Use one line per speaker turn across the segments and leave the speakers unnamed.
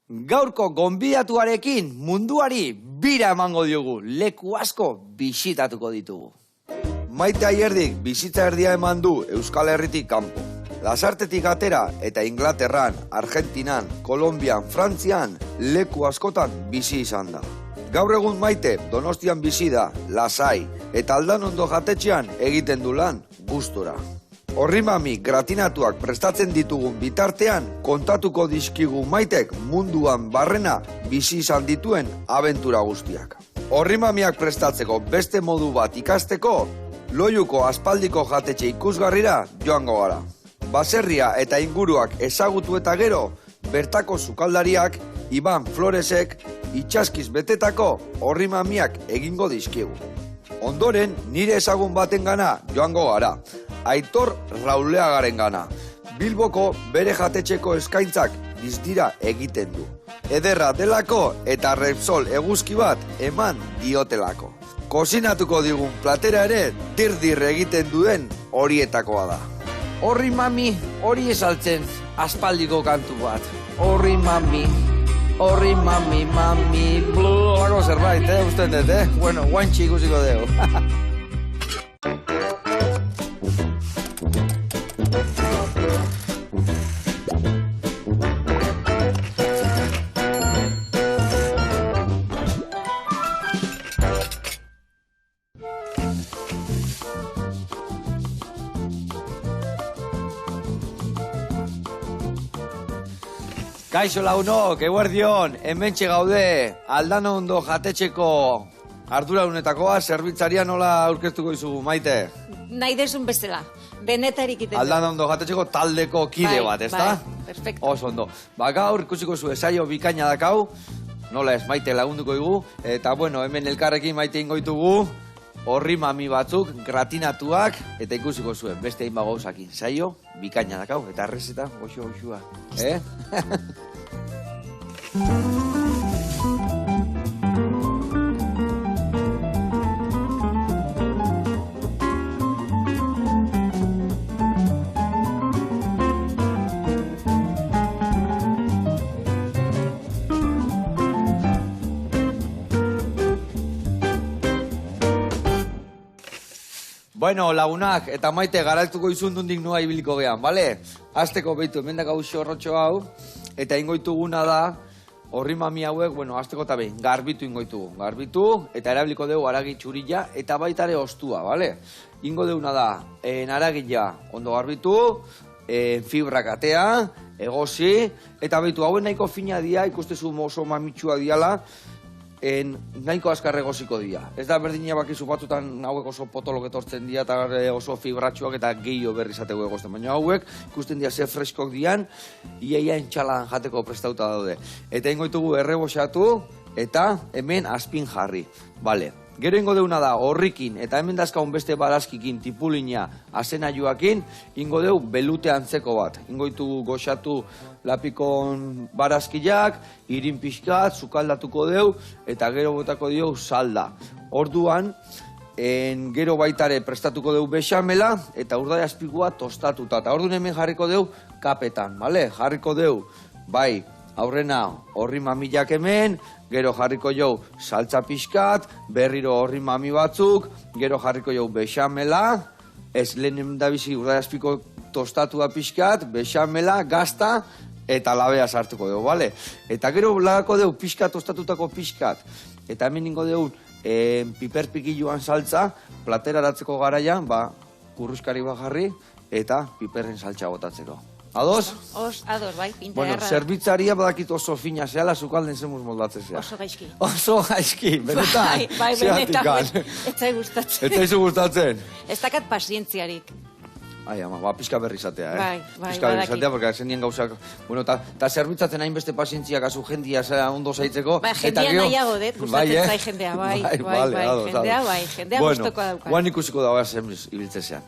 Gaurko gonbidatuarekin munduari bira emango diogu, leku asko bisitatuko ditugu. Maite Ayerdik bizitza erdia eman du Euskal Herritik kanpo. Lasartetik atera eta Inglaterran, Argentinan, Kolonbian, Frantzian, leku askotan bizi izan da. Gaur egun Maite Donostian bizi da, lasai, eta Aldanondo jatetxean egiten du lan gustora. Horri mami gratinatuak prestatzen ditugun bitartean, kontatuko dizkigu Maitek munduan barrena bizi izan dituen abentura guztiak. Horri mamiak prestatzeko beste modu bat ikasteko, Loiuko aspaldiko jatetxe ikusgarrira joango gara. Baserria eta inguruak ezagutu eta gero, bertako sukaldariak, Iban Floresek, itxaskiz betetako horri mamiak egingo dizkigu. Ondoren, nire ezagun batengana joango gara. Aitor Rauleagaren gana. Bilboko bere jatetxeko eskaintzak dizdira egiten du. Ederra delako eta Repsol eguzki bat eman diotelako. Kozinatuko digun platera ere dirdir egiten duen horietakoa da. Horri mami, hori esaltzen aspaldiko kantu bat. Horri mami, mami, lako zerbait, usten dut, Bueno, guantxi ikusiko dugu. Kaixo lagunok, eguerdion, hementxe gaude, Aldanondo jatetxeko arduradunetakoa, zerbitzarian nola aurkeztuko izugu, Maite?
Nahi desun bezala, benetarik iten.
Aldanondo jatetxeko taldeko kide bat, ezta?
Bai, perfecto.
Oso ondo. Gaur ikusiko zu esaio bikaina dakau, nola ez Maite lagunduko dugu, eta bueno, hemen elkarrekin Maite ingoitugu, horri mami batzuk, gratinatuak, eta ikusiko zuen, beste hainba gauzakin. Saio, bikaina dakau, eta errezeta, goxua. Bueno, lagunak, eta Maite garatuko izundundik noa ibiliko gehan, bale? Azteko behitu, hemendak hau xorrotxo hau, eta ingoituguna da, horri mami hauek, bueno, azteko eta behin, garbitu ingoitugu. Garbitu, eta erabiliko dugu aragi txurila, eta baitare ostua, bale? Ingo deuna da, aragila ondo garbitu, fibrak atea, egosi, eta behitu, hauen nahiko fina dia, ikustezu oso mamitsua diala, nahiko azkar egosiko dira. Ez da berdina bakizu batzutan hauek oso potolok etortzen dira eta oso fibratxoak eta gehiago berri izateko egozten. Baina hauek ikusten dira ze freskok dian, iaia entxalan jateko prestauta daude. Eta ingoitugu errebosatu eta hemen azpin jarri. Bale. Gero ingo deuna da horrikin eta hemen dazkaun beste barazkikin tipulina azena joakin, ingo deu belute antzeko bat. Ingoitugu goxatu lapikon barazkiak, irin pixkat, sukaldatuko deu, eta gero botako dio salda. Orduan, gero baitare prestatuko deu bexamela, eta urdai azpikua tostatuta. Eta orduan hemen jarriko deu kapetan, bale? Jarriko deu, bai, aurrena horri mamilak hemen, gero jarriko jau saltza pixkat, berriro horri mami batzuk, gero jarriko jau bexamela, ez lehen dabizi urdai azpiko tostatua pixkat, bexamela, gazta, eta labea sartuko dugu, bale? Eta gero lagako dugu pixkat, tostatutako pixkat. Eta hemen ningo dugu piperpikilluan saltza, platera aratzeko garaian, kurruskari bat jarri, eta piperren saltza botatzeko. Ados?
Ados, bai, pinta
Bueno,
erra.
zerbitzaria badakit oso fina zehala, zukalden zemuz moldatzen zea.
Oso gaizki.
Oso gaizki, benetan?
Bai, benetan, ez zai gustatzen.
Ez zaizu gustatzen?
Ez dakat pazientziarik.
Ai, ama, pixka berri izatea,
Bai,
pixka berri
badaki.
izatea, porque zenien gauzak... Bueno, eta zerbitzatzen hainbeste pazientziak azu jendia ondo zaitzeko...
Bai, jendia nahiago dut, gustatzen zai jendea, bai, jendea gustoko dauka.
Guan ikusiko dagoa zenbiz ibiltze zean.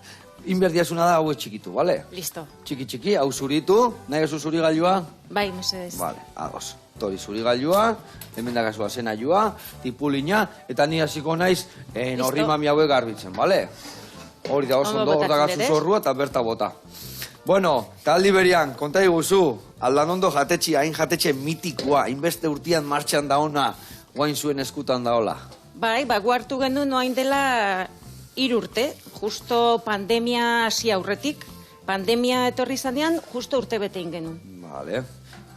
Inberdiazuna da hau txikitu, bale?
Listo.
Txiki, hau zuritu, nahi ezu zuri gailua?
Bai, mesedez.
Vale, ados. Tori zuri gailua, hemen dagazua zena joa, tipulina, eta ni hasiko naiz horri mami hauek garbitzen, bale? Hori da oso ondo, hor dagazu zorrua eta berta bota. Bueno, taldi berian, konta iguzu, Aldanondo jatetxe, hain jatetxe mitikoa, hainbeste urtean martxan da ona, guain zuen eskutan da hola.
Bai, guartu genuen noain dela 3 urte, justo pandemia hasi aurretik. Pandemia etorri zanean, justo urte betein genuen.
Vale.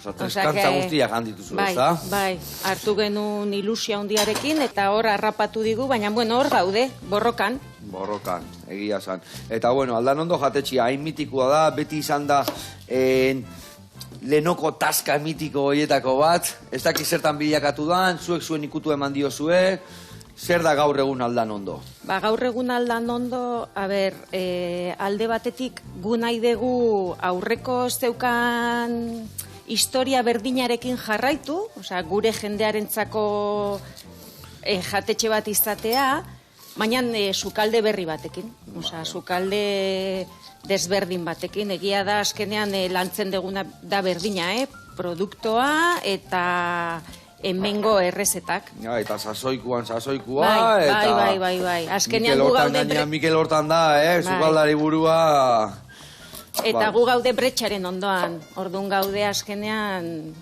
Kantza guztiak handituzu, ez da?
Bai, hartu genuen ilusia hundiarekin, eta hor harrapatu digu, baina, bueno, hor gaude, borrokan.
Borrokan, egia zan. Eta, bueno, Aldanondo jatetxea, hain mitikoa da, beti izan da lehenoko taska mitiko horietako bat, ez dakiz zertan bilakatu dan, zuek zuen ikutu eman diozue, zer da gaur egun Aldanondo?
Gaur egun Aldanondo, alde batetik gu nahi dugu aurreko zeukan historia berdinarekin jarraitu, osea, gure jendearentzako jatetxe bat izatea, baina sukalde berri batekin, osea, sukalde desberdin batekin, egia da azkenean lantzen deguna da berdina, produktoa eta hemengo errezetak.
Ja, eta sasoikuan,
bai, azkenean gu gaude...
Mikel hortan da, sukaldari burua...
Eta gu gaude bretxaren ondoan, orduan gaude azkenean,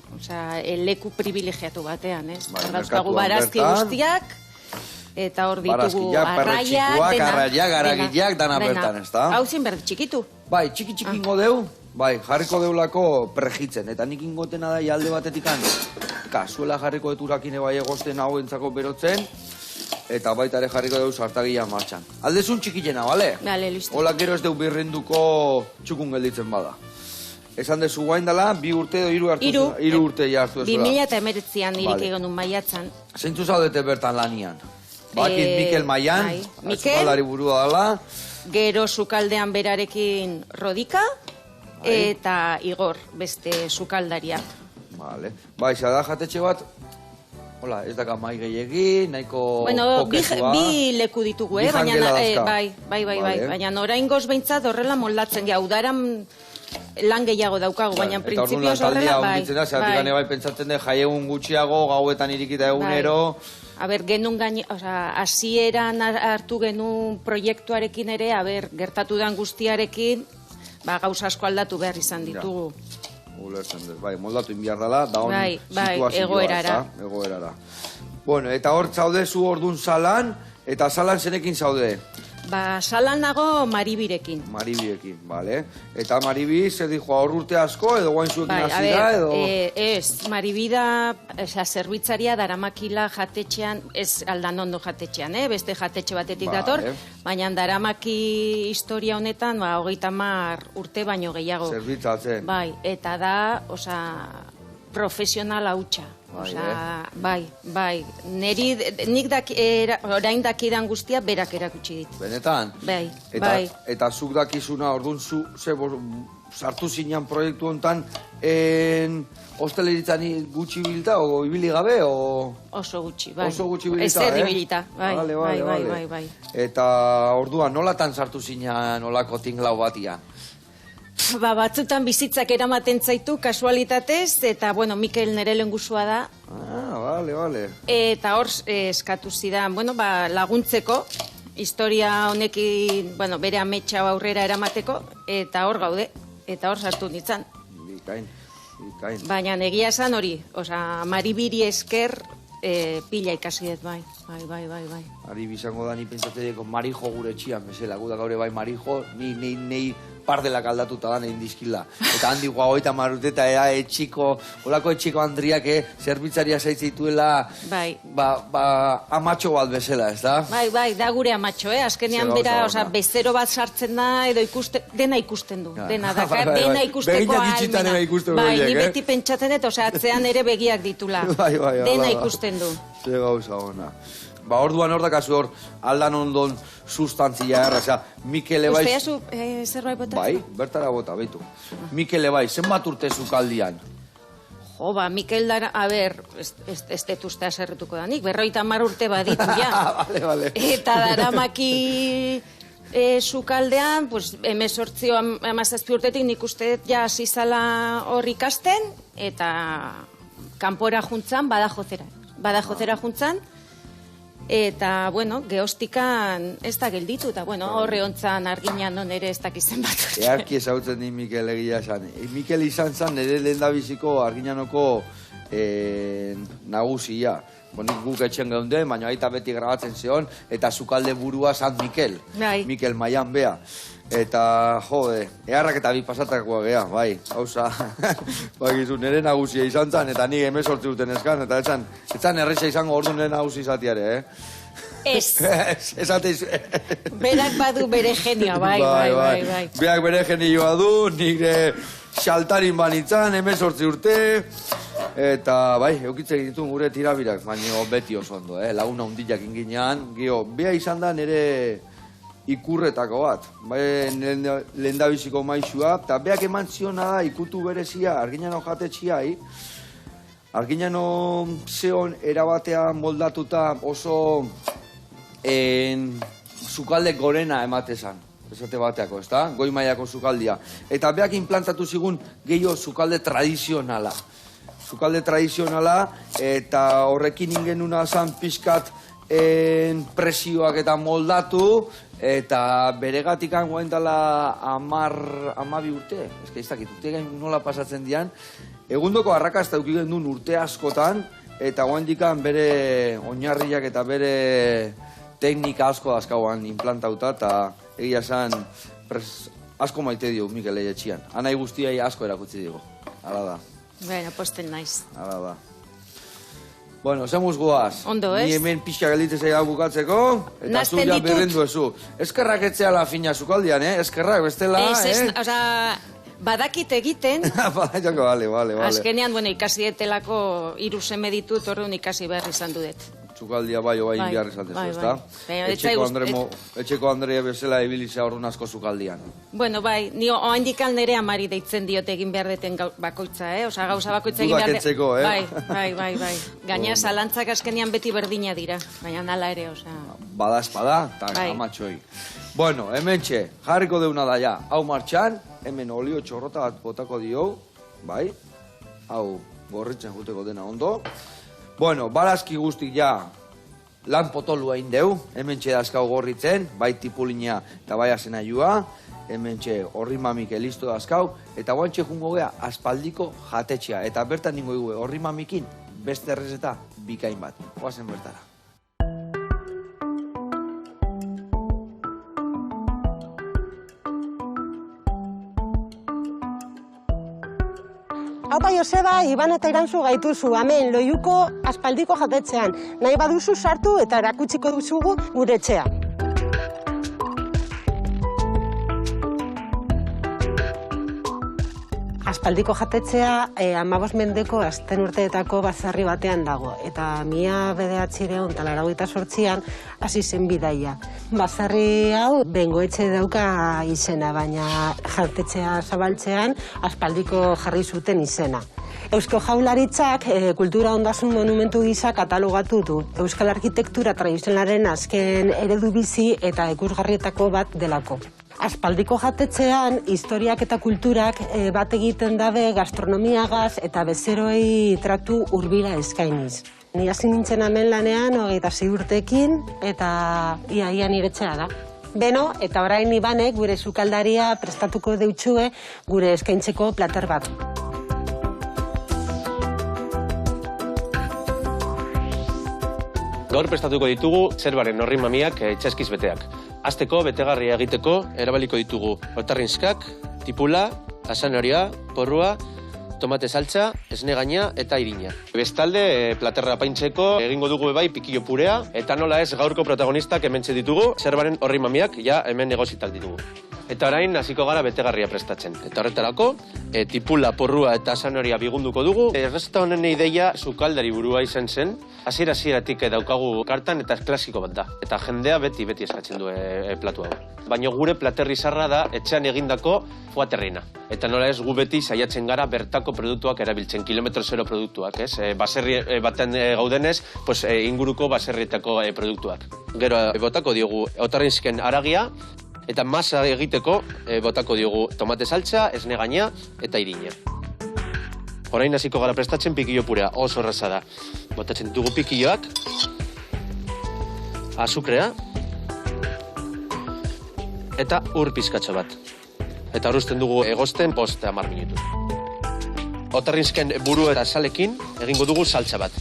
leku privilegiatu batean, ez? Dauzkagu barazki guztiak, eta hor ditugu
arraiak, garagileak, dana bertan, ez da?
Hau zin berdi txikitu.
Bai, txiki-txikingo deu, bai, jarriko deulako prejitzen, eta nik ingotena da jalde batetik kasuela jarriko deturakin bai egosten hau entzako berotzen, eta baita ere jarriko dugu sartagia martxan. Aldezun txikilena, bale?
Bale, listo.
Hola gero ez dugu birrenduko txukun gelditzen bada. Esan dezu guain dela, 2 urte edo 3 urte jartu ez da.
2019an irik egon un maiatzan.
Zeintzu zaudete bertan lanian? Bakit Mikel Maian, sukaldari burua dela.
Gero sukaldean berarekin Rodika, eta Igor, beste sukaldaria.
Vale. Bai, da jatetxe bat, hola, ez daka mai gehiagin, nahiko kokesua.
Bi leku ditugu, baina, baina oraingoz behintzat horrela moldatzen geha, udaran lan gehiago daukagu, baina printzipioz horrela, bai.
Bai, pentsatzen dut, jaiegun gutxiago, gauetan irikita egunero.
Genuen gaine, hasieran hartu genuen proiektuarekin ere, gertatu den guztiarekin, gauza asko aldatu behar izan ditugu.
Ulertzen dut, bai, moldatu inbiar dela, da honi
situazioa,
egoerara. Bueno, eta hor zaude zu ordun salan, eta salan zenekin zaude?
Salan nago Maribirekin.
Maribirekin, bale. Eta Maribi, zer dijo, hor urte asko, edo guain zuekin azira, edo?
Ez, Maribida, zerbitzaria daramakila jatetxean, ez Aldanondo jatetxean, beste jatetxe batetik dator, baina daramaki historia honetan, 30 urte baino gehiago.
Zerbitzatzen.
Bai, eta da, profesional hautsa. Bai. Nik orain dakidan guztia berak erakutsi dit.
Benetan?
Bai.
Eta zuk dakizuna, orduan sartu zinean proiektu honetan, hosteleritzan gutxi bilita, o ibili gabe, o...
Oso gutxi, bai.
Oso gutxi bilita,
Ez erdibilita, bai.
Eta orduan, nolatan sartu zinean olako tinglau batian?
Batzutan bizitzak eramaten zaitu, kasualitatez, eta, Mikel nere lehengusua da.
Bale.
Eta hor eskatu zidan, laguntzeko, historia honekin, bere ametsa aurrera eramateko, eta hor gaude, eta hor sartu nintzen.
Bikain.
Baina egia esan hori, Maribiri esker pila ikasi dut, bai.
Ari bizango da, ni pentsatzeko Marijo gure txian, bezala, guda gaur bai Marijo, ni pardelak aldatuta da egin dizkila. Eta handi guagoita maruteta, olako etxiko Andriak, zerbitzaria zaitzituela, amatxo bat bezala, ez da?
Bai, da gure amatxo, azkenean bera, bezero bat sartzen da, edo dena ikusten du, dena ikusteko ahalmena. Bai, ni beti pentsatzen dut, atzean ere begiak ditula, dena ikusten du.
Ze gauza ona. Orduan hor dakazu hor, Aldanondon sustantzia erra, Mikele bai...
Usteazu zerbait botatzen?
Bai, bertara bota, behitu. Mikele bai, zenbat urte zukaldian?
Mikel dara, ez dut ustea zerretuko da nik, 50 urte baditu ja.
Vale.
Eta daramaki sukaldean, 18 urtetik nik uste ja zizala hor ikasten, eta kanpora juntzan, Badajozera juntzan, Eta, bueno, geostikan ez da gelditu, eta, bueno, horre hontzan arginan non ere ez dakizen bat.
Earki ezautzen di Mikel egia esan. Mikel izan zen nire lehendabiziko arginanoko nagusia. Bonik guk etxen geunden, baina aita beti grabatzen zeon, eta sukalde burua zan Mikel. Mikel Maian bea. Eta, jode, eharrak eta bi pasatakoa geha, bai, hauza, bakizu, nire nagusia izan zen, eta nik 18 urten eskan, eta etzan erresa izango ordu nire nagusi izatiare,
Ez.
Esateiz.
Berak badu bere genioa, bai.
Berak bere genioa du, nire xaltarin banitzan, 18 urte, eta, bai, eukitzen ditun gure tirabirak, baina beti oso ondo, laguna hundilak inginean, gio, bea izan da nire ikurretako bat, bai, lehendabiziko maixua, eta beak eman ziona da ikutu berezia, arginano jatetxiai, arginano zeon erabatea moldatuta oso sukalde gorena ematezan, esate bateako, ez da? Goi mailako sukaldia. Eta beak implantatu zigun gehiago sukalde tradizionala. Sukalde tradizionala, eta horrekin ingenuna zan pixkat presioak eta moldatu, eta beregatikan guain dela 12 urte, ez que izakit, urte gain nola pasatzen dian, egundoko arrakazta eukigen duen urte askotan, eta guain dikan bere oinarriak eta bere teknika asko azkauan implantauta, eta egia esan asko maite dio Mikel Eietxian. Anai guztiai asko erakutsi digo, hala da.
Bueno, posten naiz.
Hala da. Bueno, zemuz goaz.
Ondo, ez?
Ni hemen pixka gelditzea da bukatzeko, eta zu ja berrendu ezu. Eskerrak etzea la fina sukaldian, eskerrak, bestela,
oza, badakit egiten.
Badakit, bale.
Azkenean, bueno, ikasi etelako 3 seme ditut, horreun ikasi behar izan dudet.
Sukaldia bai behar izan dezu, ez da? Etxeko Andrea bezala ebilizea horren asko sukaldian.
Bueno, bai, ni oaindikan nire amari deitzen diot egin behar deten bakoitza, Osa, gauza bakoitza egin behar deten.
Dudak etzeko,
Bai. Gaina, zalantzak azkenean beti berdina dira, baina nala ere, osa...
Bada espada, eta amatxoi. Bueno, hemen txe, jarriko deuna da ja, hau martxan, hemen olio txorrota bat botako dio, bai, hau gorritzen juteko dena ondo. Bueno, balazki guztik ja lan potolua indeu, hemen txe dazkau gorritzen, bai tipulina eta bai azena joa, hemen txe horri mamik elisto dazkau, eta guan txe jungo gea aspaldiko jatetxea, eta bertan ningo egu horri mamikin beste errezeta bikain bat. Oazen bertara.
Aupa Joseba, Iban eta Irantzu gaituzu, hemen Loiuko aspaldiko jatetxean. Nahi baduzu sartu eta erakutsiko duzugu gure etxea. Aspaldiko jatetxea 15 mendeko azten urteetako bazarri batean dago, eta 1988an hasi zen bidaia. Bazarri hau bengoetxe dauka izena, baina jatetxea zabaltzean aspaldiko jarri zuten izena. Eusko Jaurlaritzak kultura ondasun monumentu gisa katalogatu du. Euskal arkitektura tradizionalaren azken eredu bizi eta ikusgarrietako bat delako. Aspaldiko jatetxean, historiak eta kulturak bat egiten dabe gastronomiagaz eta bezeroei tratu hurbila eskainiz. Ni hasi nintzen hemen lanean 26 urtekin eta ia nire etxea da. Beno, eta orain Ibanek gure sukaldaria prestatuko deutxue gure eskaintzeko plater bat.
Gaur prestatuko ditugu zerbaren horri mamiak itxaskiz beteak. Azteko, betegarria egiteko, erabaliko ditugu otarrinskak, tipula, asanoria, porrua, tomate saltza, esne gaina eta irina. Bestalde, platerra apaintzeko egingo dugu bai pikillo purea, eta nola ez gaurko protagonistak hementxe ditugu, zerbaren horri mamiak ja hemen negozitak ditugu. Eta orain hasiko gara betegarria prestatzen. Eta horretarako, tipula, porrua eta asanoria bigunduko dugu. Errezeta honen ideia sukaldari burua izan zen. Hasieratik daukagu kartan eta klasiko bat da. Eta jendea beti eskatzen du platu hau. Baina gure platerri zarra da etxean egindako foaterrina. Eta nola ez gu beti saiatzen gara bertako produktuak erabiltzen, kilometro zero produktuak, ez? Baserri baten gaudenez, inguruko baserrietako produktuak. Gero botako diogu otarrinsken haragia, eta masa egiteko botako diogu tomate saltza, esne gaina eta irina. Orain hasiko gara prestatzen pikillo purea, oso erraza da. Botatzen dugu pikilloak. azukrea, eta ur pizkatxo bat. Eta hor usten dugu egosten 5-10 minutu. Otarrinzken buru eta salekin egingo dugu saltza bat.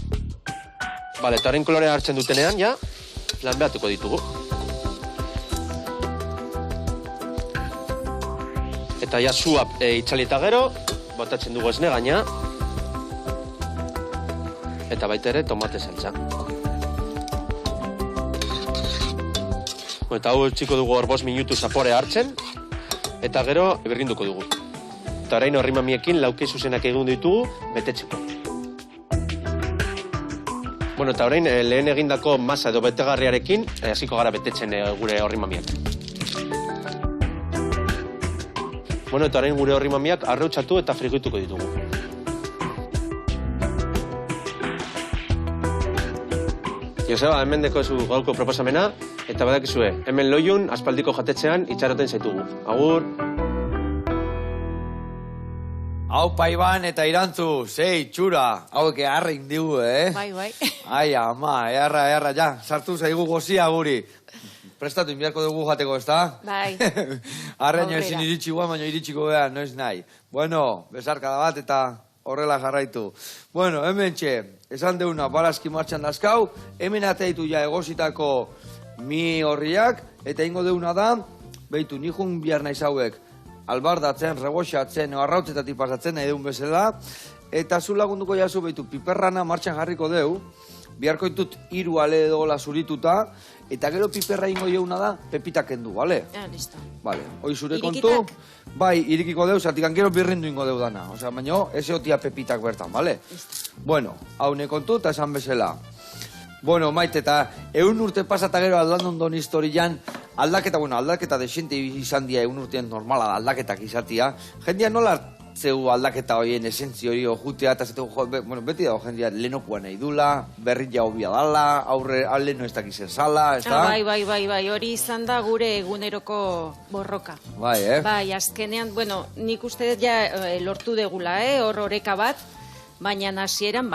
Bale, eta horrein kolorea hartzen dutenean, ja, lanbeatuko ditugu. Eta ja zua itzali eta gero, botatzen dugu esne gaina. Eta baita ere tomate saltza. Eta hau txiko dugu hor 5 minutu zapore hartzen, eta gero berrinduko dugu. Eta orain horri mamiekin lauki zuzenak egun ditugu betetzeko. Bueno, eta orain lehen egindako masa edo betegarriarekin hasiko gara betetzen gure horri mamiak. Bueno, eta orain gure horri mamiak arrautzatu eta frigituko ditugu. Joseba, hemen dekozu gaurko proposamena, eta badakizue, hemen loiun, aspaldiko jatetxean, itxaroten zaitugu. Agur!
Hau paiban eta irantzu, zei, txura, hauek eharrein digu,
Bai, bai.
Ai, ama, eharra, ja, sartu zaigu gozia guri. Prestatu inbiarko dugu jateko, ez da?
Bai.
Arreño ezin iritsi guan, baina iritsiko behan, noiz nahi. Bueno, besarkada bat eta horrela jarraitu. Bueno, hemen txe, esan deuna balazki martxan dazkau, hemen ateitu ja egositako mi horriak, eta ingo deuna da, behitu, nihun bihar naiz hauek, albardatzen, reboxatzen, arrautzetatik pasatzen nahi deun bezala, eta zu lagunduko jazu behitu, piperrana martxan jarriko deu, biharko ditut 3 ale edo zurituta, eta gero piperra ingo jeuna da, pepitak kendu, bale?
Ja, listo.
Bale, hoi zure kontu, bai, irikiko deu, zatikan gero birrindu ingo deu dana, osea, baina ez eotia pepitak bertan, bale? Bueno, haune kontu eta esan bezala. Bueno, maite, eta 100 urte pasata gero aldandondon historian, aldaketa desente izan dia 100 urtean normala aldaketak izatia, jendia nola zeu aldaketa horien esentzio hori ojutea, eta zateko, bueno, beti dago jendia lehenokuan nahi dula, berri ja hobia dala, aurre leheno ez dakizen sala, ez da?
Bai, hori izan da gure eguneroko borroka.
Bai,
Bai, azkenean, bueno, nik uste dut ja lortu degula, hor oreka bat, baina hasieran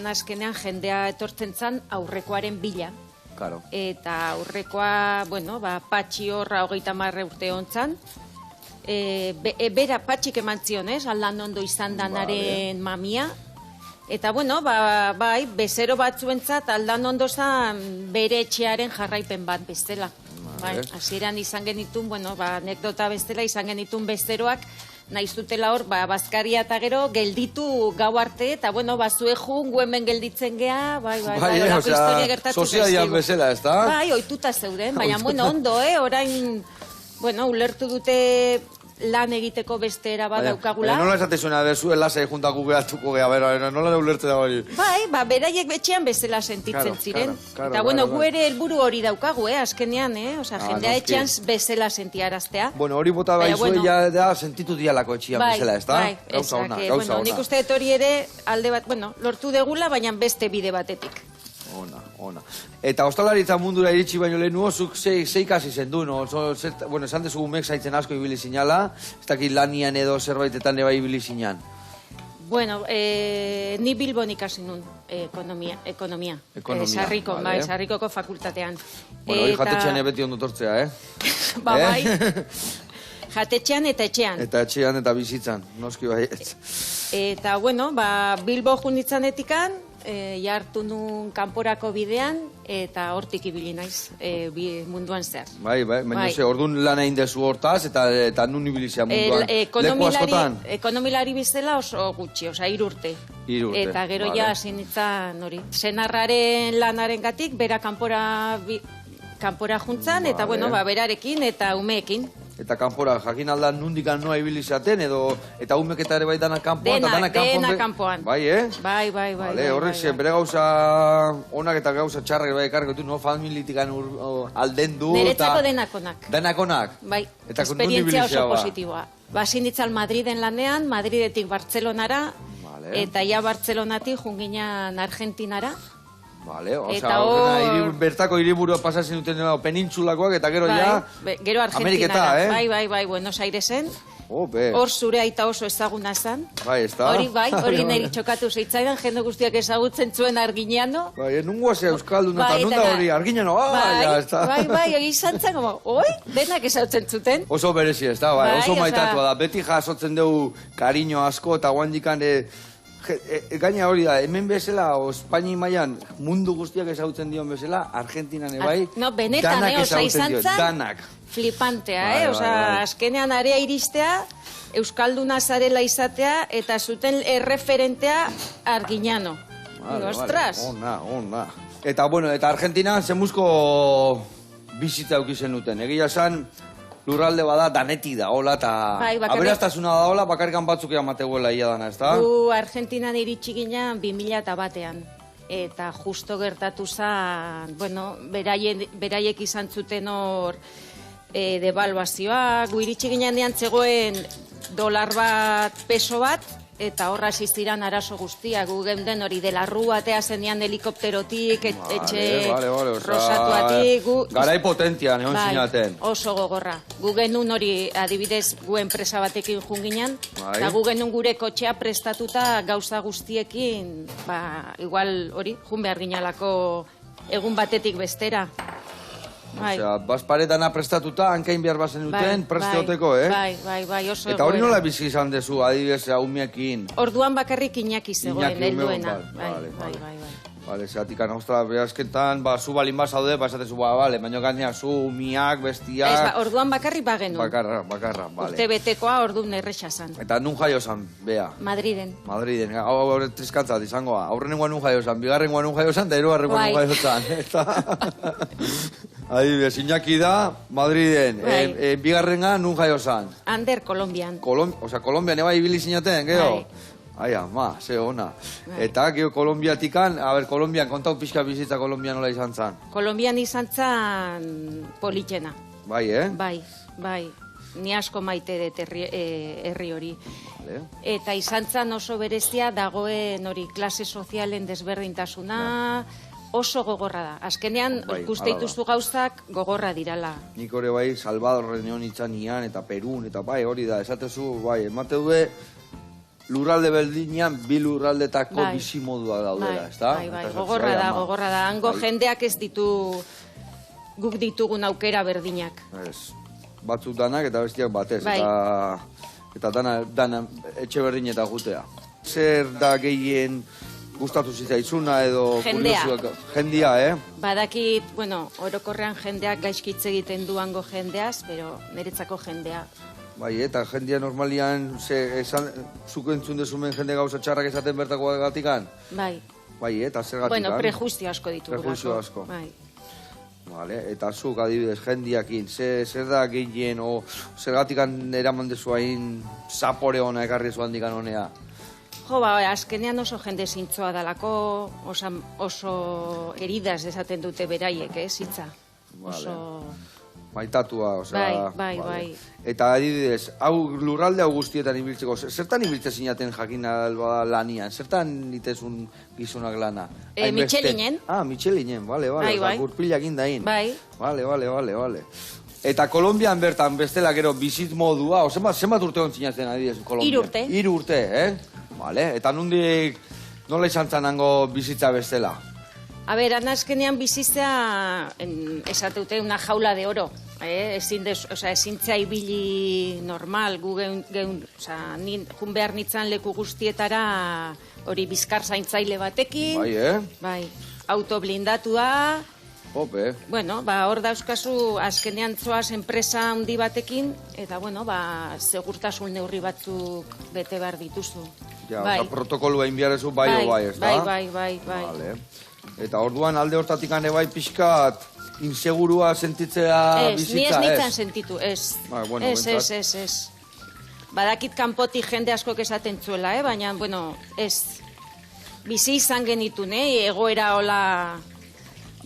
azkenean jendea etortzen zan aurrekoaren bila.
Claro.
Eta aurrekoa, bueno, patxi horra 30 urte hontzan, bera patxik eman zion, aldan ondo izan danaren mamia. Eta, bueno, bai, bezero batzuentzat aldan ondo zan bere etxearen jarraipen bat bestela. Bai, hasieran izan genitun, bueno, anekdota bestela izan genitun bezeroak, nahi zutela hor, bazkaria eta gero gelditu gau arte, eta, bueno, zue jun, hemen gelditzen gea, bai, olako historia gertatzen zaizkigu.
Sozialian bezala, ez da?
Bai, oituta zeuden, baina, bueno, ondo, orain, bueno, ulertu dute lan egiteko beste era bat daukagula.
Nola esatezuna, bezue lasai juntako gehatuko geha, nola da ulerte da hori?
Bai, beraiek betxean bezala sentitzen ziren. Eta, bueno, gu ere helburu hori daukagu, azkenean, osea, jendea etxean bezala sentiaraztea.
Bueno, hori bota baizue da sentitu dialako etxian bezala, ez da?
Bai, bueno, nik uste dut hori ere alde bat, bueno, lortu degula, baina beste bide batetik.
Ona. Eta ostalaritza mundura iritsi baino lehen nuozuk zei kasi zen du, no? Bueno, esan dezugu mek zaitzen asko ibili zinala, ez dakit lanian edo zerbaitetan eba ibili zinan.
Bueno, ni Bilbon ikasi nun ekonomia. Sarriko, bai, Sarrikoko fakultatean.
Bueno, hori jatetxean beti ondo tortzea,
Bai. Jatetxean eta etxean.
Eta etxean eta bizitzan, noski bai.
Eta, bueno, Bilbo junitzen etikan, jartu nun kanporako bidean, eta hortik ibili naiz munduan zehar.
Bai, baina orduan lan egin dezu hortaz, eta nun ibilizea munduan. Leku askotan?
Ekonomilari bizela oso gutxi, 3 urte. Eta gero ja hasi nintzen hori. Senarraren lanaren gatik, bera kanpora juntzan, eta bueno, berarekin eta umeekin.
Eta kanpora, jakin aldan nundikan noa ibilizaten, eta umek eta ere bai dana kanpoan, eta
dana kanpoan.
Bai,
Bai.
Horrek bere gauza onak eta gauza txarrak bai ekarriko du, no? Familitikan alden du.
Niretzako denakonak.
Denakonak?
Bai, esperientzia oso positiboa. Basinditzal Madriden lanean, Madridetik Bartzelonara, eta ja Bartzelonatik junginan Argentinara.
Vale, osea, bertako hiriburua pasatzen duten penintxulakoak, eta gero ja
gero Argentinara, bai, Buenos Airesen, Hor zure aita oso ezaguna zan.
Bai, ez da?
Hori niri txokatu zeitzaidan, jende guztiak ezagutzen zuen Argiñano.
Bai, nungo ze Euskaldun eta nunda hori Argiñano,
Bai, izan zen, denak ezagutzen zuten.
Oso berezi ez da, oso maitatua da. Beti jasotzen dugu kariño asko eta guandikan gaina hori da, hemen bezala, Espaini mailan mundu guztiak ezagutzen dion bezala, Argentinan bai,
benetan, oza, izan zen,
flipantea,
azkenean area iristea, Euskalduna zarela izatea, eta zuten erreferentea Argiñano. Ostras!
Ona. Eta, bueno, eta Argentinan zemuzko bizitza eukizen duten. Egia esan, lurralde bada danetik da, hola, eta aberastasuna da, hola, bakarrikan batzuk amateguela ia dana, ez da?
Gu Argentinan iritsi ginen 2001an. Eta justo gertatu zen, bueno, beraiek izan zuten hor devaluazioa, gu iritsi ginen zegoen dolar bat, peso bat, eta horra ziziran arazo guztia, gu geunden hori de la rua atea zenian helikopterotik, etxe rosatuatik.
Garai potentia, neon zinaten.
Oso gogorra. Gu genuen hori, adibidez, gu enpresa batekin junginen, eta gu genuen gure kotxea prestatuta gauza guztiekin, igual hori, jun behar ginalako egun batetik bestera.
Osea, bazparetana prestatuta, hankain behar bazen duten, presteoteko,
Bai, oso.
Eta hori nola bizi izan dezu, adibidez, haumiekin?
Orduan bakarrik Iñaki zegoen, helduena.
Bale, zeatik anausta, behazketan, zu balin bazaude, esatezu, baina gaina, zu, miak, bestiak...
Orduan bakarrik bagenu.
Bakarra, bale.
Urte betekoa orduan erresa zan.
Eta nun jaio zan, bea?
Madriden.
Hau triskantzat izangoa. Aurrenengoa nun jaio zan, bigarrengoa nun jaio zan, eta hirugarrengoa nun jaio zan. Adibidez, Iñaki da, Madriden. Bigarrenga nun jaio zan?
Ander, Kolombian.
Osea, Kolombian eba ibili zinaten, gero? Ai, ama, ze ona. Eta, gero, Kolombiatikan, Kolombian, kontau pixka bizitza Kolombian nola izan zan?
Kolombian izan zan politxena.
Bai,
Bai. Ni asko maite dut herri hori. Eta izan zan oso berezia dagoen hori klase sozialen desberdintasuna, oso gogorra da. Azkenean, ikuste dituzu gauzak gogorra dirala.
Nik hori bai, Salvadorren egon itzan ian, eta Perun, eta bai, hori da, esatezu, bai, emate du lurralde berdinean, bi lurraldetako bizimodua daudela, ez da?
Bai, gogorra da. Hango jendeak ez ditu guk ditugun aukera berdinak.
Ez, batzuk danak eta bestiak batez, eta dana etxe berdin eta jutea. Zer da gehien gustatu zitzaizuna edo... Jendia,
Badakit, orokorrean jendeak gaizkitze egiten du hango jendeaz, pero niretzako jendea.
Bai, eta jendia normalian, zuko entzun dezumen jende gauza txarrak esaten bertako gatikan?
Bai.
Bai, eta zer gatikan?
Prejuizio asko ditugulako.
Prejuizio asko.
Bai.
Vale, eta zuk adibidez, jendiakin, zer da gehien, o zer gatikan eraman dezu hain zapore hona ekarri zu handikan honea?
Azkenean oso jende zintzoa dalako, oso heridas esaten dute beraiek, hitza. Oso...
Maitatua, osea...
Bai.
Eta adibidez, hau lurralde hau guztietan ibiltzeko, zertan ibiltze zinaten jakin alba lanian? Zertan itezun gizunak lana?
Michelinen.
Michelinen, bale, gurpilak indain.
Bai.
Bale. Eta Kolombian bertan bestela gero bizit modua, zenbat urte hon zinaten adibidez Kolombian?
3 urte.
3 urte, Bale, eta nondik nola izan zanango bizitza bestela?
Azkenean bizitza, esateute, una jaula de oro. Ezintzea ibili normal, gu jun behar nitzan leku guztietara hori bizkar zaintzaile batekin. Bai, auto blindatua.
Hope.
Hor dauzkazu azkenean zoaz enpresa handi batekin, eta segurtasun neurri batzuk bete behar dituzu.
Protokolu egin biharezu bai, ez da?
Bai.
Eta orduan alde hortatik ane bai pixkat insegurua sentitzea bizitza, ez?
Ni ez nintzen sentitu, ez. Ez. Badakit kanpotik jende asko esaten zuela, baina, ez. Bizi izan genitun, egoera hola,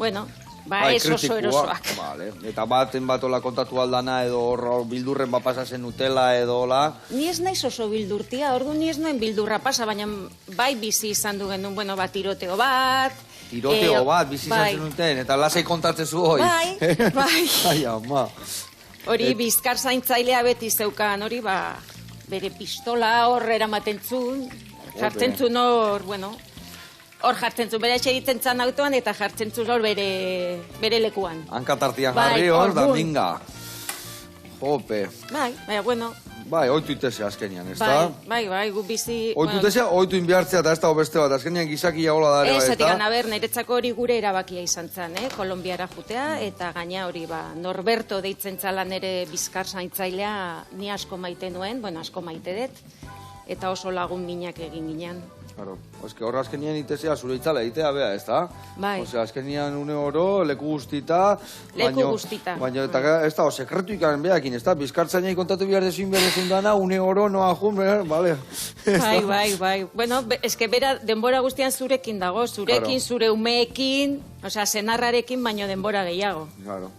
ez oso erosoak.
Eta baten bat hola kontatu aldana edo bildurren bat pasazen utela edo hola.
Ni ez naiz oso bildurtia, orduan ni ez noen bildurra pasa, baina bai bizi izan du genuen, tiroteo bat.
Tiroteo bat, bizi izan zenuten, eta lasai kontatzen zu hoi.
Bai.
Ai, ama.
Hori bizkar zaintzailea beti zeukan, hori bere pistola hor eramaten zuen, jartzen zuen hor, bueno, hor jartzen zuen, bere egiten zan autoan eta jartzen zuen hor bere lekuan.
Hankatartian jarri hor, da minga. Jope.
Baina, bueno.
Oitu itese azkenian, ez da?
Bai, gu bizi...
Oitu itese, oitu inbihartzea eta ez da beste bat, azkenian gizakia hola dare,
ez da? Niretzako hori gure erabakia izan zen, Kolombiara jutea, eta gaina hori, Norberto deitzen zala nere bizkar zaintzailea, ni asko maite nuen, asko maite dut, eta oso lagun minak egin ginen.
Claro, eske horra azkenian itesea zure itzala egitea, bea, ez da?
Bai.
Azkenian une oro, leku guztita...
Leku guztita.
Baina, ez da, sekretu ikan behakin, ez da? Bizkartzainai kontatu behar dezun dana, une oro, noa jun, bale?
Bai. Bueno, eske bera denbora guztian zurekin dago, zurekin, zure umeekin, senarrarekin, baino denbora gehiago.
Claro.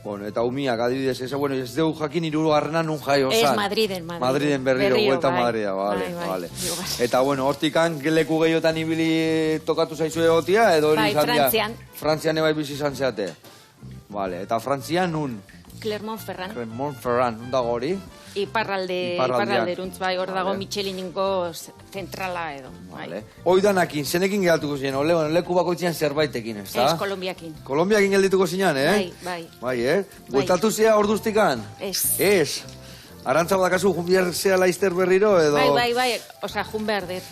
Bueno, eta umiak, adibidez, ez dugu jakin hirugarrena nun jaio zan.
Ez, Madriden.
Madriden berriro, vuelta Madrida, vale. Eta, bueno, hortikan leku gehiotan ibili tokatu zaizu egotia, edo hori izan dira?
Frantzian.
Frantzian ebai bizi izan zeate. Vale, eta Frantzian nun?
Clermont-Ferrand.
Clermont-Ferrand, nun dago hori?
Iparralderuntz, hor dago Michelininko zentrala edo.
Oidanakin, zenekin gehaltuko ziren, leku bakoitzean zerbaitekin, ez da?
Ez, Kolombiakin.
Kolombiakin geldituko zinean,
Bai.
Bultatu zea orduztikan?
Ez.
Arantza badakazu, jun behar zea laizter berriro, edo...
Bai, jun behar dut,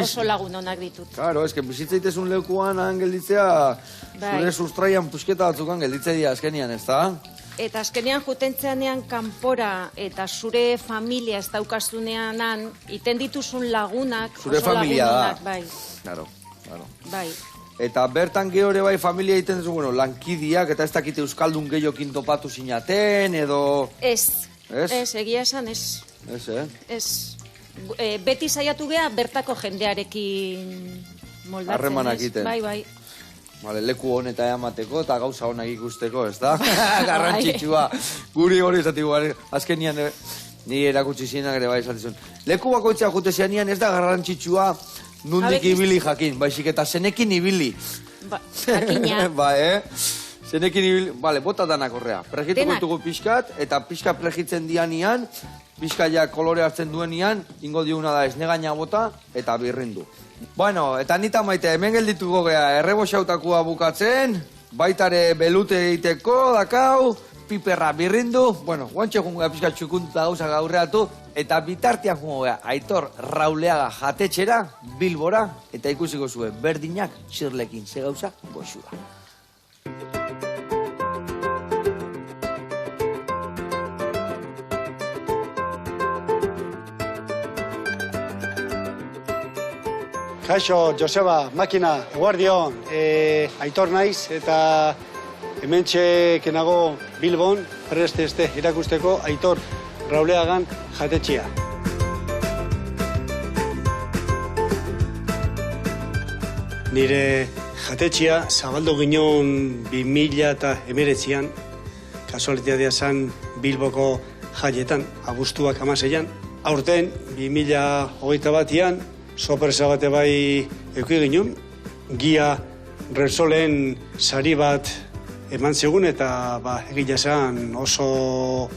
oso lagun onak ditut.
Claro, ez que bizitzaitezun lekuan gelditzea, zure sustraian pusketa batzukan gelditzea azkenian, ez da?
Eta azkenean jutentzeanean kanpora eta zure familia ez daukazunean iten dituzun lagunak,
zure
oso
familia
lagunak,
bai.
Claro.
Bai. Eta bertan geore bai familia egiten duzu, lankidiak eta ez dakite euskaldun gehiokin topatu zinaten, edo...
Ez, egia esan, ez. Ez. Beti saiatu gea bertako jendearekin moldatzen,
harremanak egiten.
Bai.
Vale, leku honeta emateko eta gauza honak ikusteko, ez da? Garrantzitsua. Guri hori esatigu, azkenian ni erakutsi zinak ere bai esatizun. Leku bakoitzea jute zeanian ez da garrantzitsua nundik ibili jakin, baizik eta zenekin ibili.
Jakina.
Zenekin ibili, bota danak horrea. Prejituko ditugu pixkat, eta pixka prejitzen dianian, pixka ja kolore hartzen duenian, ingo diuna da esnegaina bota eta birrindu. Bueno, eta nita maite, hemen geldituko gea, erreboxautakua bukatzen, baitare belute egiteko, dakau, piperra birrindu, bueno, guantxe jungo gea pixka txukuntuta gauza gaurreatu, eta bitartian jungo gea, Aitor Rauleaga jatetxera, Bilbora, eta ikusiko zuen, berdinak txirlekin, ze gauza, goxua.
Kaixo, Joseba, makina, eguardion, Aitor naiz, eta hemen txekenago Bilbon, preste irakusteko Aitor Rauleagan jatetxia. Nire jatetxia zabaldu ginen 2019an, kasualitatea zan Bilboko jaietan, abuztuak 16an. Aurten, 2021an, sorpresa bate bai euki ginen, Gia Repsolen sari bat eman zegun eta egia esan oso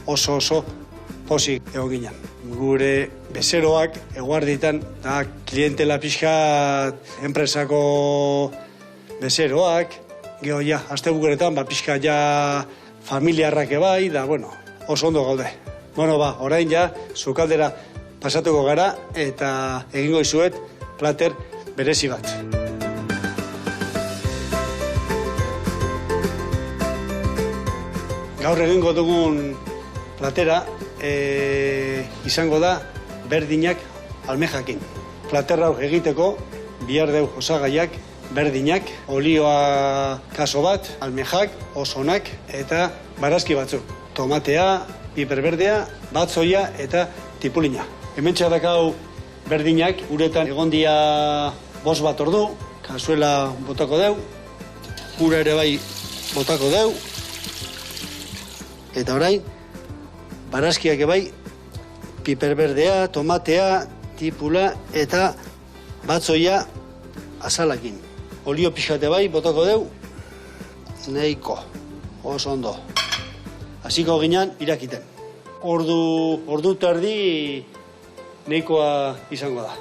pozik egon ginen. Gure bezeroak eguarditan da klientela pixkat enpresako bezeroak, geho ja, azte bukeretan pixkat ja familiarrak ebai, da oso ondo gaude. Orain ja, zukaldera pasatuko gara eta egingo izuet plater berezi bat. Gaur egingo dugun platera izango da berdinak almejakin. Plater hau egiteko bihar deu osagaiak berdinak, olioa kaso bat, almejak, osonak eta barazki batzuk. Tomatea, piperberdea, batzoia eta tipulina. Hemen txarrakau berdinak, uretan egondia 5 bat ordu, kasuela botako deu, ura ere bai botako deu, eta orain, barazkiak ebai, piperberdea, tomatea, tipula eta batzoia azalakin. Olio pixate bai botako deu, nahiko, oso ondo. hasiko ginean irakiten. Ordu terdi nahikoa izango da.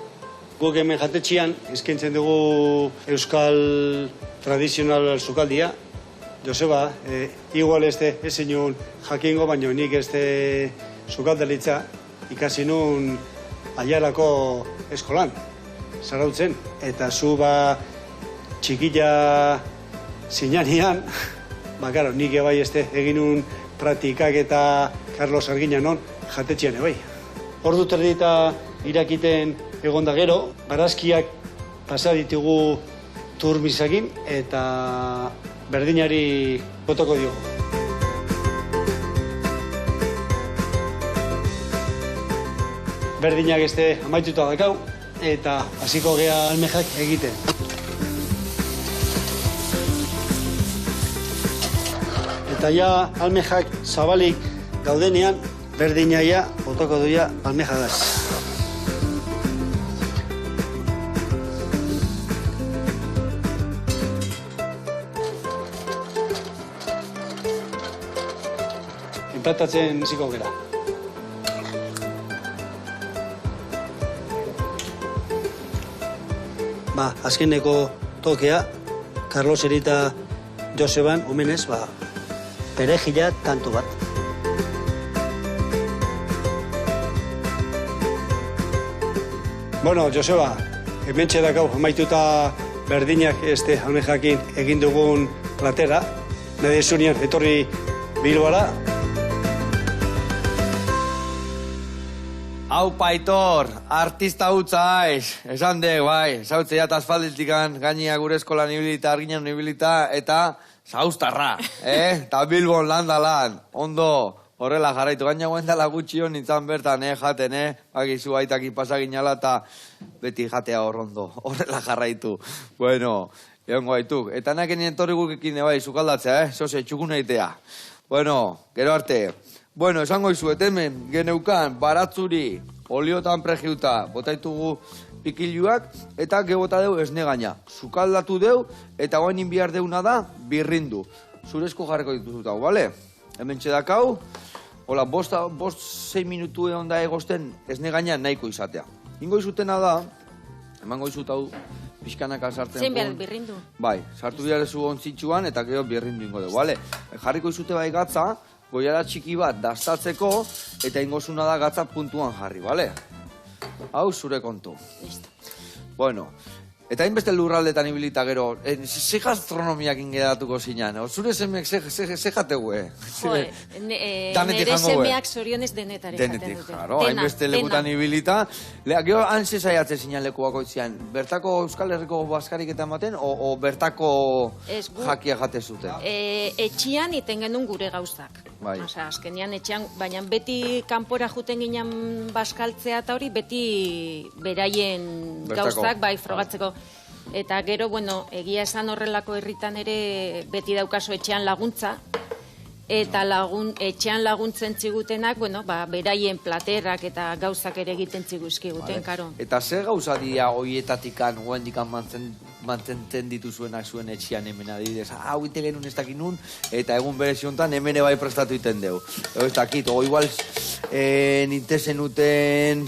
Guk hemen jatetxean eskaintzen dugu euskal tradizional sukaldia. Joseba, igual ezin jakingo, baina nik sukaldaritza ikasi nun Aialako eskolan, zarautzen. Eta zu txikila zinanean, karo, nik ebai egin nun praktikak eta Carlos Arginanon jatetxean ebai. Ordu terdi eta irakiten egonda gero, barazkiak pasa ditugu turmizakin eta berdinari botoko diogu. Berdinak amaituta dakau eta hasiko gea almejak egiten. Eta ja almejak zabalik gaudenean, berdinaia botoko duia almejagaz. Enplatatzen ziko gera. Azkeneko tokea, Carlos erita Joseban, omenez, perejila tanto bat. Bueno, Joseba, hementxe dakau amaituta berdinak almejakin egin dugun platera. Nade zunian, etorri Bilbora.
Hau Paitor, artista hutza aiz, esan dek, bai, zautze jat asfaltiltikan, gainea gure eskolan ibilita, arginan ibilita, eta zauztarra, eta Bilbon landa lan, ondo, horrela jarraitu, gaina guendala gutxi hon nintzen bertan, jaten, bakizu aitaki pasaginala, eta beti jatea horrondo, horrela jarraitu. Bueno, egon gaituk, eta naken entorri gukekin, bai, sukaldatzea, zoze, txukun eitea. Bueno, gero arte. Bueno, esango izuet hemen, geneukan, baratzuri, oliotan pregiuta, botaitugu pikiluak, eta gebota deu esne gaina. Sukaldatu deu, eta guain inbiar deuna da, birrindu. Zurezko jarreko dituzut hau, bale? Hemen txedakau, hola, 5-6 minutu egon da egosten esne gaina nahiko izatea. Ingo izutena da, emango izut hau, pixkanaka sartzen.
Zein behar birrindu?
Bai, sartu biharezu ontzitsuan, eta gero birrindu ingo deu, bale? Jarriko izute bai gatza, goiara txiki bat dastatzeko, eta ingozuna da gatza puntuan jarri, bale? Hau, zure kontu.
Listo.
Bueno, eta hainbeste lurraldetan ibilita gero, ze gastronomiak ingedatuko zinan? Zure semeak ze jategue?
Nere semeak zorionez denetare jaten dute.
Denetik, jaro, hainbeste lekutan ibilita. Gero, hanse saiatzen zinan leku bakoitzean, bertako Euskal Herriko baskarik eta ematen, o bertako jakia jate zuten?
Etxian iten genuen gure gauzak. Osa, azkenian etxean, baina beti kanpora juten ginen baskaltzea eta hori, beti beraien gauzak, bai, frogatzeko. Eta gero, bueno, egia esan horrelako herritan ere beti daukazu etxean laguntza, eta etxean laguntzen zigutenak, bueno, beraien platerak eta gauzak ere egiten ziguzkiguten, karo.
Eta zer gauza dira hoietatikan, guendikan mantzenten dituzuenak zuen etxean hemen adibidez? Hau ite genuen ez dakit nun, eta egun bereziontan hemen bai prestatu iten deu. Ez dakit, igual nintezen uten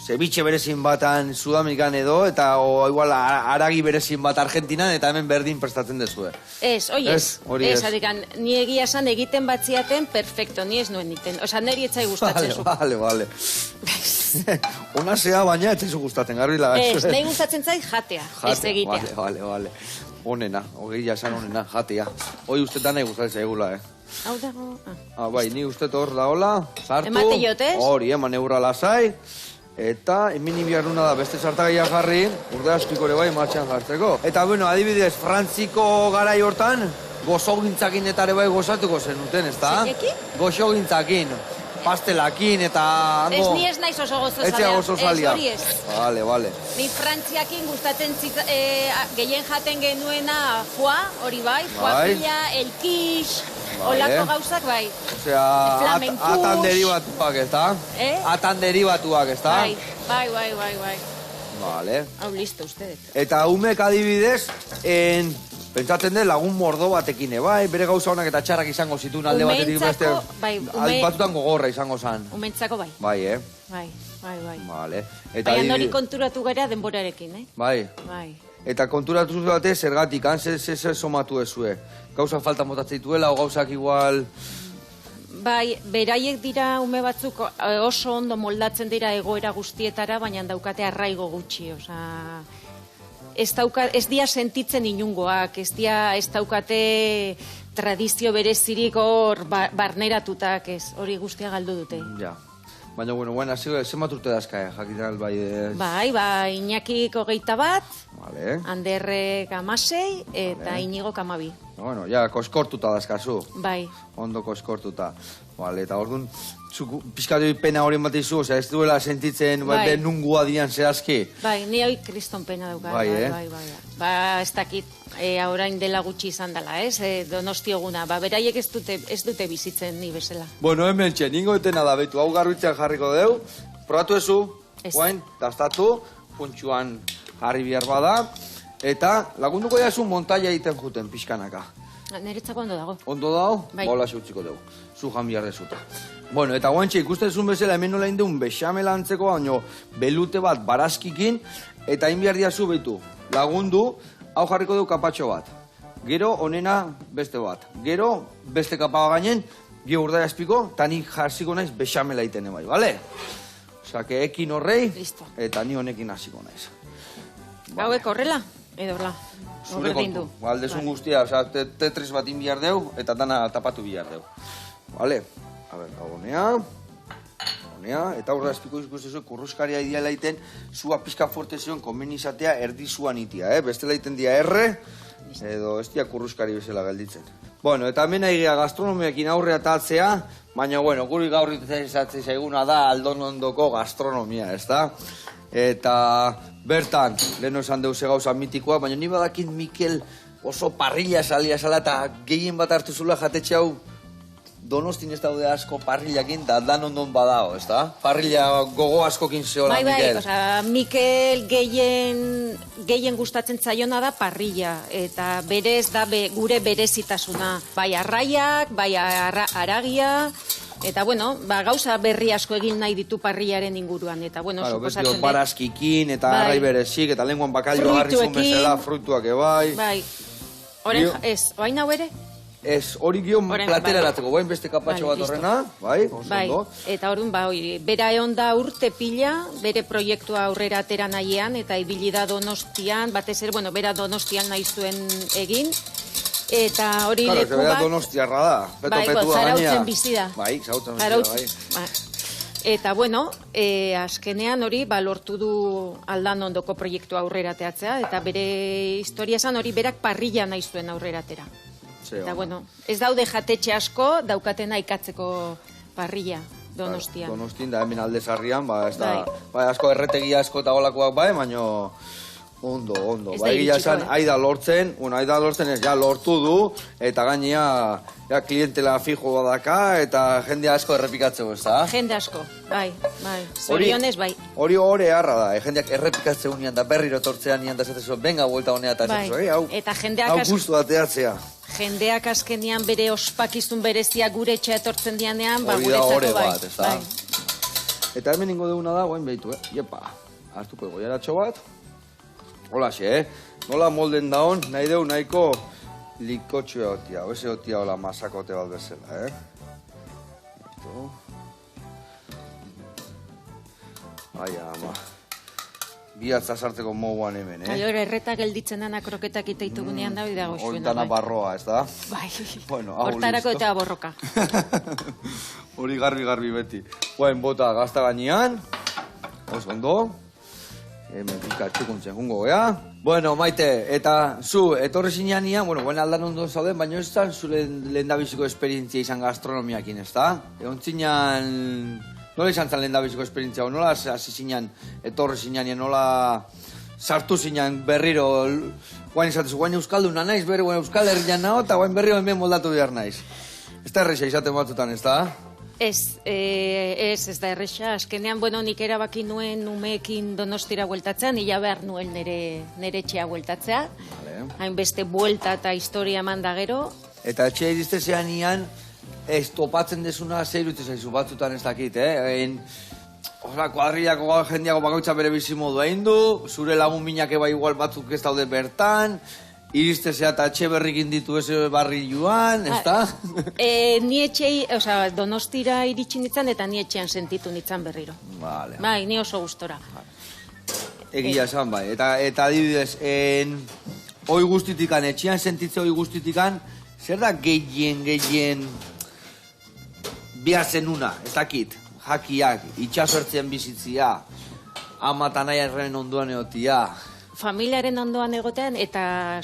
ceviche berezin batan Sudamerikan edo, eta igual aragi berezin bat Argentinan, eta hemen berdin prestatzen dezue.
Ez, hori ez. Ni egia esan egiten batziaten, perfecto, ni ez nuen iten. Osa, neri etzai gustatzen zu.
Vale. Ona zea, baina etzaizu gustatzen, garrila.
Ez, nahi gustatzen zait jatea, ez egitea.
Vale. Honena, hogeia esan honena, jatea. Hoi ustetan nahi gustatzen zaigula,
Hau dago.
Bai, ni ustet hor da hola, sartu.
Emate jotez?
Hori, eman eurra lasai. Eta hemen inbiarruna da beste sartagaia jarri, urde askiko ere bai martxan jartzeko. Eta, bueno, adibidez, Frantziko garai hortan, gozogintzakin eta ere bai gozatuko zenuten, ez da?
Zeinekin?
Gozogintzakin, pastelakin eta...
Ez ni ez naiz oso gozozalea.
Ez gozozalia.
Ez hori ez.
Vale.
Ni Frantziakin gustatzen gehien jaten genuena foie, hori bai, foie pila, el quiche, olako gauzak bai.
Osea, atan derivatuak, ez da? Atan derivatuak, ez da?
Bai.
Vale.
Hau listo, ustedet.
Eta umek adibidez, pentsatzen den lagun mordo batekin, bai, bere gauza honak eta txarrak izango zituen alde batetik beste, batutan gogorra izango zan.
Umentzako bai.
Bai,
Bai.
Vale.
Baina hori konturatu gara denborarekin,
Bai. Eta konturatu zute zergatik, zer somatu ezue. Gauza falta motatzen dituela, o gauzak igual...
Bai, beraiek dira ume batzuk oso ondo moldatzen dira egoera guztietara, baina daukate arraigo gutxi, osea... Ez dia sentitzen inungoak, ez daukate tradizio berezirik hor barneratutak, ez, hori guztia galdu dute.
Ja. Baina, bueno, zenbat urte dazka, jakitan bai...
Bai, Iñakik 21, Anderrek 16, eta Inigo 12.
Bueno, ja, koskortuta dazkazu.
Bai.
Ondo koskortuta. Vale, eta orduan, pizkatu pena horien bat izu, ez duela sentitzen, nungua dian zehazki.
Bai, ni hoi kriston pena dauka. Bai. Ba, ez dakit, orain dela gutxi izan dela, Donosti eguna. Ba, beraiek ez dute bizitzen ni bezala.
Bueno, hemen txen, ningo etena da, betu, hau garbitzen jarriko deu, probatu ezu, guain, daztatu, puntxuan jarri bihar bada, eta lagunduko jazu montaia egiten juten, pixkanaka.
Niretzako ondo dago.
Ondo dago? Ba, hola utziko dugu. Zu jan bihar dezuta. Bueno, eta guantxe, ikusten zuen bezala hemen nola indeun bexamela antzeko, baino belute bat barazkikin, eta hain behar diazu behitu. Lagundu, hau jarriko dugu kapatxo bat. Gero, onena beste bat. Gero, beste kapaga gainen, bi urdara espiko, eta nik jarziko naiz bexamela iten ebai, bale? Osa, que ekin horrei, eta ni honekin hasiko naiz.
Hauek horrela, edo horrela.
Zure kontu, aldezun guztia, oza, Tetris bat inbiar deu, eta dana tapatu bihar deu. Vale? A ber, honea, eta horra espiko ikustezu, kurruskaria ideala iten, zua pizka fuerte zion, konbeni izatea erdi zuan itia, Bestela iten dia erre, edo ez dia kurruskari bezala gelditzen. Bueno, eta hemen egia gastronomiakin aurrea tatzea, baina, bueno, guri gaur izatzen zaiguna da Aldonondoko gastronomia, ez da? Eta bertan, leheno esan deuse gauza mitikoa, baina ni badakin Mikel oso parrilla salia zala eta gehien bat hartu zula jatetxe hau Donostin ez daude asko parrillakin, da Danondon badao, ez da? Parrilla gogo askokin zehola, Mikel.
Bai, Mikel gehien gustatzen zaiona da parrilla, eta berez da gure berezitasuna. Bai arraiak, bai aragia... Eta, bueno, gauza berri asko egin nahi ditu parrillaren inguruan. Eta, bueno, suposatzen dut.
Barazkikin, eta arrai berezik, eta lenguan bakallo garrizun bezala, fruituak ebai.
Bai. Oren, ez, oain hau ere?
Ez, hori gio platera eratzeko, bain beste kapatxo bat horrena, bai, oso.
Eta orduan, bera egon da urte pila, bere proiektua aurrera atera nahiean, eta ibili da Donostian, batez ere, bueno, bera Donostian nahi zuen egin, eta hori leku bat...
Donostiarra da, beto-petua gainea.
Zarautzen bizi da.
Bai, zarautzen bizi da, bai.
Eta, bueno, azkenean hori lortu du Aldonondoko proiektua aurrera ateatzea, eta bere historia esan hori berak parrilla nahi zuen aurrera atera. Eta, bueno, ez daude jatetxe asko, daukatena ikatzeko parrilla Donostian.
Donostin da hemen aldezarrian, ez da, asko erretegia asko eta golakoak baino... Ondo. Bai, gila esan, aida lortzen ez, ja lortu du, eta gainea, ja, klientela fijo badaka, eta jende asko errepikatzeko, ez da?
Jende asko, bai. Zorionez, bai.
Hori harra da, jendeak errepikatzeko nian da, berriro tortzean nian da zatezu, benga buelta honea eta zatezu, hau guztu ateatzea.
Jendeak azkenean bere ospakizun berezia gure etxea etortzen dianean,
guretzako bai. Bat, ez da? Eta hemen ingo duguna da, guain behitu, Iepa, hartuko egoiaratxo bat. Holaxe, nola molden daun, nahi deu nahiko likotxoa otia, oese otia hola masakote bat bezala, Ai, ama. Biatza sartzeko moguan hemen,
Erreta gelditzen dana kroketak itaitu gunean da, bida goxuena.
Ointana barroa, ez da?
Bai, hortarako eta borroka.
Hori garbi beti. Buen, bota gazta gainean, oso ondo. Hemen txukuntzen jungo, Bueno, Maite, eta zu, etorri zinean nian, guen Aldonondon zauden, baina ez zan zu lehendabiziko esperientzia izan gastronomiakin, ez da? Egon zinean, nola izan zan lehendabiziko esperientzia, nola hasi zinean, etorri zinean, nola sartu zinean berriro, guain izatezu, guain euskalduna naiz, berri guain euskal herrian nao, eta guain berriro hemen moldatu behar naiz. Ez da erresa izaten batzutan, ez da?
Ez da erresa. Azkenean, nik erabaki nuen umeekin Donostira bueltatzea, nila behar nuen nire etxea bueltatzea. hainbeste buelta eta historia eman da gero.
Eta etxe iriztezean ian, ez topatzen desuna zeirutu zaizu batzutan ez dakit, kuadriako jendeako bakoitza bere bizimodu egin du, zure lagun minak eba igual batzuk ez daude bertan, iristezea eta etxe berrikin ditu ez barri joan, ez da?
Ni etxei, Donostira iritsi nintzen eta ni etxean sentitu nintzen berriro. Bai, ni oso gustora.
Egia esan bai, eta adibidez, hoi guztitikan, etxean sentitze hoi guztitikan, zer da gehien bihazen una, ez dakit, jakiak, itxasortzen bizitzia, ama eta nahiaren onduan egotia.
Familiaren ondoan egotean eta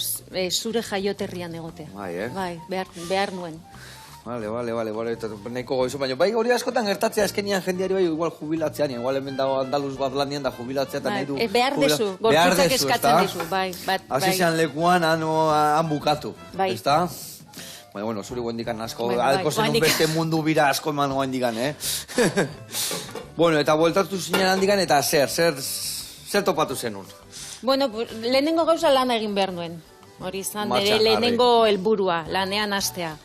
zure jaioterrian egotea. Bai, behar nuen.
Vale, eta nahiko goizu, baina bai hori askotan gertatzea eskenian jendeari bai igual jubilatzean, igual hemen dago Andaluz bat landian da jubilatzea eta nahi du...
Behar dezu, gorputzak eskatzen dezu, bai.
Asizean lekuan han bukatu, ez da? Bueno, zuri guendikan asko, alko zenun beste mundu bira asko eman guendikan, Bueno, eta bueltatu zinen handikan eta zer topatu zenun?
Bueno, lehenengo gauza lan egin behar nuen. Hori izan, lehenengo helburua, lanean hastea.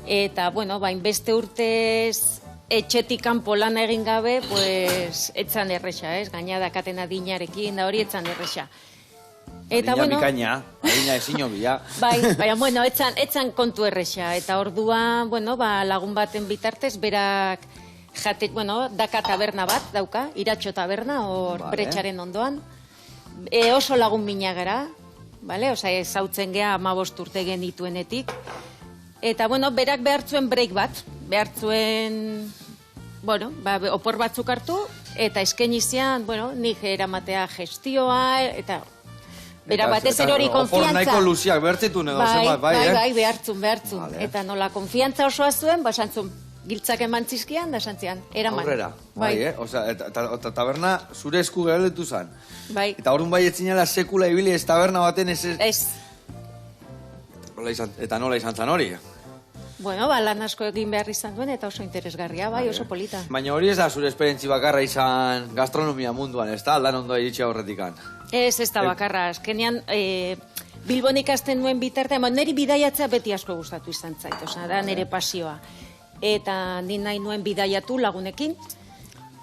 Eta, bueno, beste urtez etxetik kanpo lan egin gabe, pues, etzan erresa, gaina dakaten adinarekin, da hori etzan erresa.
Adina bikaina, adina ezino bila.
Baina, bueno, etzan kontu erresa. Eta orduan, bueno, lagun baten bitartez, berak jate, bueno, daka taberna bat dauka, Iratxo taberna, hor Bretxaren ondoan. Oso lagun mina gara, ezautzen geha 15 urte genituenetik. Eta, bueno, berak behartzuen break bat, behartzuen, bueno, opor batzuk hartu, eta eskenizian, bueno, nik eramatea gestioa, eta bera batez hori konfiantza.
Opor nahiko luziak behartzitu nego zenbat,
bai, behartzun. Eta nola konfiantza osoa zuen, basantzun, giltzak eman zizkian, da santzian, eraman.
Aurrera, eta taberna zure esku geraletu zan.
Bai.
Eta horren bai etzinela sekula ibili ez taberna baten ez... Eta nola izan zan hori?
Bueno, lan asko egin behar izan duen eta oso interesgarria, bai, oso polita.
Baina hori ez da zure esperientzi bakarra izan gastronomia munduan, ez da? Lan ondo iritsi aurretikan.
Ez da bakarra, azkenean Bilbon ikasten nuen bitartean, niri bidaiatzea beti asko gustatu izan zait, da nire pasioa. Eta ni nahi nuen bidaiatu lagunekin,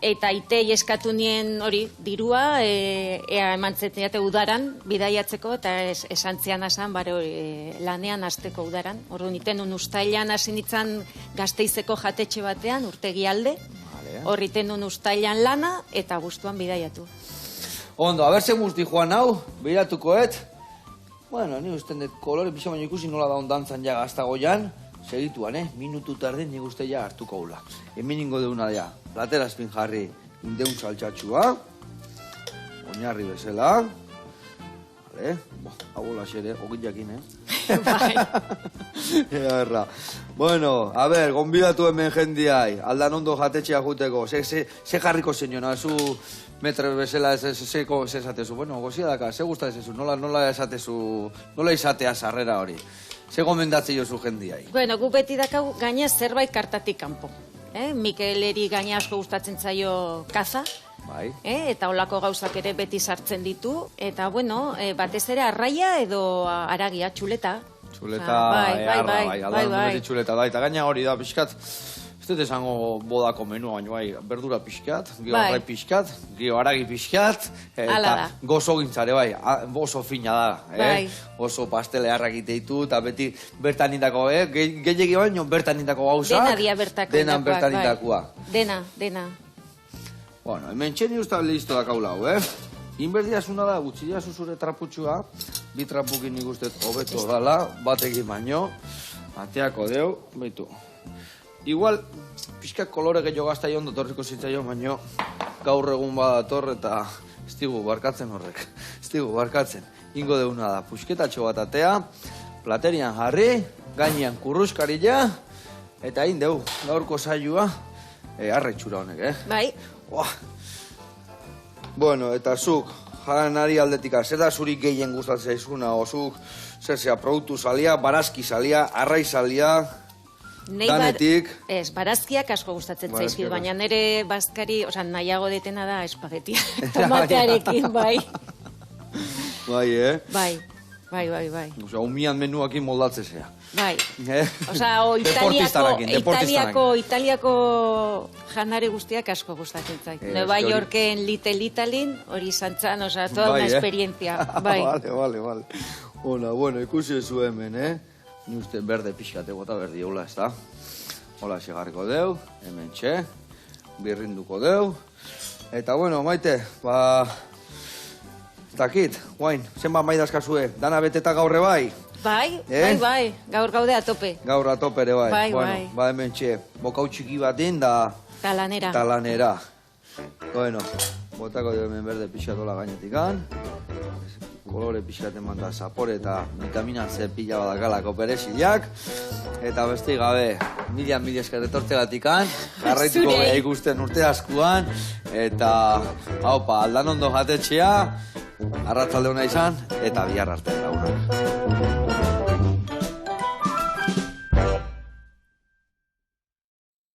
eta itei eskatu nien hori dirua, ea emantzeteate udaran bidaiatzeko, eta esantzian asan, lanean hasteko udaran. Orduan iten un ustailan hasi nintzen Gasteizeko jatetxe batean, urtegi alde, hor iten un ustailan lana, eta guztuan bidaiatu.
Ondo, abertzen guzti joan hau, behiratukoet. Bueno, ni usten dut kolore pixa baino ikusi nola da ondantzan ja gaztagoian, segituan, minutu tarde nik uste ja hartuko gula. Hemen ingo deuna da, platerazpin jarri indeun saltxatxua, oinarri bezala, hau laxere, ogin jakin,
Bai.
Erra. Bueno, a ver, gonbidatu hemen jendiai, aldan ondo jatetxea juteko, ze jarriko zenio, zu metre bezala ze esatezu, bueno, gozia daka, ze gusta ezezu, nola esatezu, nola izatea sarrera hori. Ze gomendatze jozu jendiai?
Bueno, gu beti dakau gaina zerbait kartatik kanpo. Mikeleri gaina asko gustatzen zaio kaza, eta holako gauzak ere beti sartzen ditu, eta bueno, batez ere arraia edo aragia, txuleta.
Txuleta, aldan beti txuleta da, eta gaina hori da pixkat, ez dut esango bodako menua, baina bai, berdura pixkat, gio arrai pixkat, gio aragi pixkat, eta gozo gintzare bai, oso fina da, oso pastele harrakite ditu, eta beti bertan indako, gehiagi baino bertan indako gauzak,
dena dia bertako
denan bertan indakoa.
Dena.
Bueno, hemen txeni usta listo da kaulau, Inberdiazuna da, gutxidiazu zure traputxua, bi trapukin ikustet hobeto dala, batekin baino, ateako deu, behitu. Igual, pixka kolore gehiago gazta ondo torriko zitzaio, baino gaur egun badator eta ez digu barkatzen horrek. Ez digu barkatzen. Ingo deuna da, pusketatxo bat atea, platerian jarri, gainean kurruskarila, eta indeu, gaurko saioa, arretxura honek,
Bai.
Bueno, eta zuk, janari aldetika, zer da zuri gehien gustatzen zaizuna, o zuk, zer zea, produktu salia, barazki salia, arrai salia, danetik.
Ez, barazkiak asko gustatzen zaizkit, baina nire bazkari, nahiago detena da espagetia, tomatearekin, bai.
Bai,
Bai. Bai, bai, bai.
Osea, umian menuakin moldatzezea.
Bai.
Osea,
Italiako janare guztiak asko gustatzen zait. Nueva Yorken Little Italin, hori izan zan, osea, toda una experiencia. Bai.
Vale. Bueno, ikusi zu hemen, Ni uste berde pixkate gota berdi hola, ez da? Hola, segarriko deu, hemen txe, birrinduko deu. Eta, bueno, Maite, ez dakit, guain, zenbat maidazkazue, dana beteta gaurre bai?
Bai, gaur gaude atope.
Gaur atope ere bai.
Bai.
Ba, hemen txe, bokau txiki batin da... Talanera. Bueno, botako dio hemen berde pixatola gainetikan. Kolore pixkat eman da zapore eta vitamina C pila badakalako perexilak. Eta beste gabe, mila eskat etortzelatikan, garraituko geha ikusten urte askuan. Eta, haupa, aldan ondo jatetxea, arratzalde hona izan, eta bihar arte.